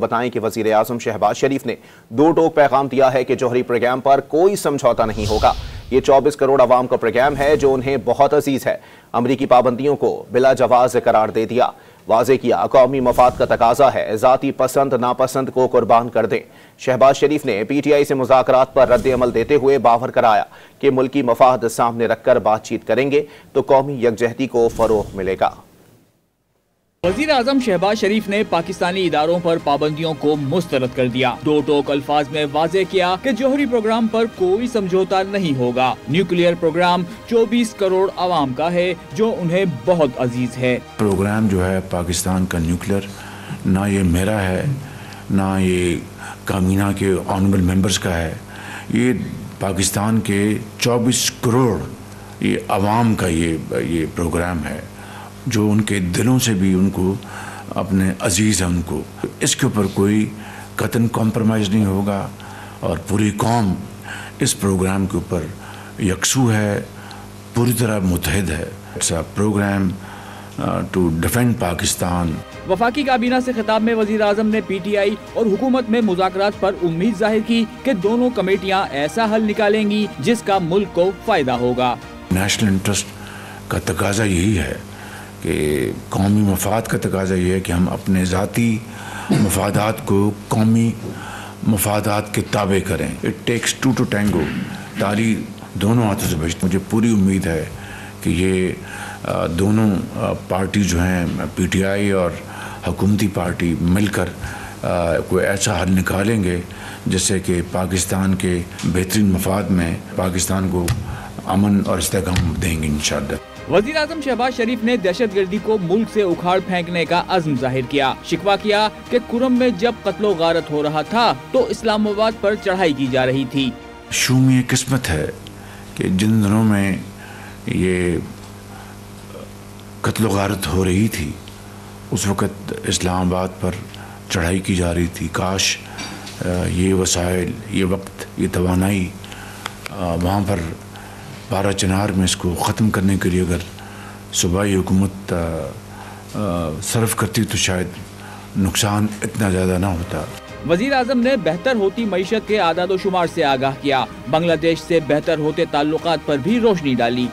بتائیں کہ وزیر اعظم شہباز شریف نے دو ٹوک پیغام دیا ہے کہ جوہری پروگرام پر کوئی سمجھوتا نہیں ہوگا۔ یہ 24 کروڑ عوام کا پروگرام ہے جو انہیں بہت عزیز ہے۔ امریکی پابندیوں کو بلا جواز قرار دے دیا۔ واضح کیا قومی مفاد کا تقاضا ہے، ذاتی پسند ناپسند کو قربان کر دیں۔ شہباز شریف نے پی ٹی آئی سے مذاکرات پر رد عمل دیتے ہوئے باور کرایا کہ ملکی مفاد سامنے رکھ کر بات چیت کریں گے تو قومی یکجہتی کو فروغ ملے گا۔ وزیر اعظم شہباز شریف نے پاکستانی اداروں پر پابندیوں کو مسترد کر دیا۔ دو ٹوک الفاظ میں واضح کیا کہ جوہری پروگرام پر کوئی سمجھوتا نہیں ہوگا۔ نیوکلیئر پروگرام 24 کروڑ عوام کا ہے جو انہیں بہت عزیز ہے۔ پروگرام جو ہے پاکستان کا نیوکلیئر، نہ یہ میرا ہے نہ یہ کابینہ کے آنریبل ممبرز کا ہے، یہ پاکستان کے 24 کروڑ یہ عوام کا یہ پروگرام ہے جو ان کے دلوں سے بھی ان کو اپنے عزیز ہے۔ ان کو اس کے اوپر کوئی قطعاً کمپرومائز نہیں ہوگا اور پوری قوم اس پروگرام کے اوپر یکسو ہے، پوری طرح متحد ہے۔ It's a programme to defend Pakistan. وفاقی کابینہ سے خطاب میں وزیر اعظم نے پی ٹی آئی اور حکومت میں مذاکرات پر امید ظاہر کی کہ دونوں کمیٹیاں ایسا حل نکالیں گی جس کا ملک کو فائدہ ہوگا۔ نیشنل انٹرسٹ کا تقاضا یہی ہے کہ قومی مفاد کا تقاضا یہ ہے کہ ہم اپنے ذاتی مفادات کو قومی مفادات کے تابع کریں۔ It takes to to tango, تالی دونوں ہاتھوں سے بجتی۔ مجھے پوری امید ہے کہ یہ دونوں پارٹی جو ہیں پی ٹی آئی اور حکومتی پارٹی مل کر کوئی ایسا حل نکالیں گے جس سے کہ پاکستان کے بہترین مفاد میں پاکستان کو امن اور استحکام دیں گے انشاءاللہ۔ وزیر اعظم شہباز شریف نے دہشت گردی کو ملک سے اکھاڑ پھینکنے کا عزم ظاہر کیا۔ شکوہ کیا کہ کرم میں جب قتل و غارت ہو رہا تھا تو اسلام آباد پر چڑھائی کی جا رہی تھی۔ شومی قسمت ہے کہ جن دنوں میں یہ قتل و غارت ہو رہی تھی اس وقت اسلام آباد پر چڑھائی کی جا رہی تھی۔ کاش یہ وسائل، یہ وقت، یہ توانائی وہاں پر بارہ چنار میں اس کو ختم کرنے کے لیے اگر صوبائی حکومت صرف کرتی تو شاید نقصان اتنا زیادہ نہ ہوتا۔ وزیر اعظم نے بہتر ہوتی معیشت کے اعداد و شمار سے آگاہ کیا۔ بنگلہ دیش سے بہتر ہوتے تعلقات پر بھی روشنی ڈالی۔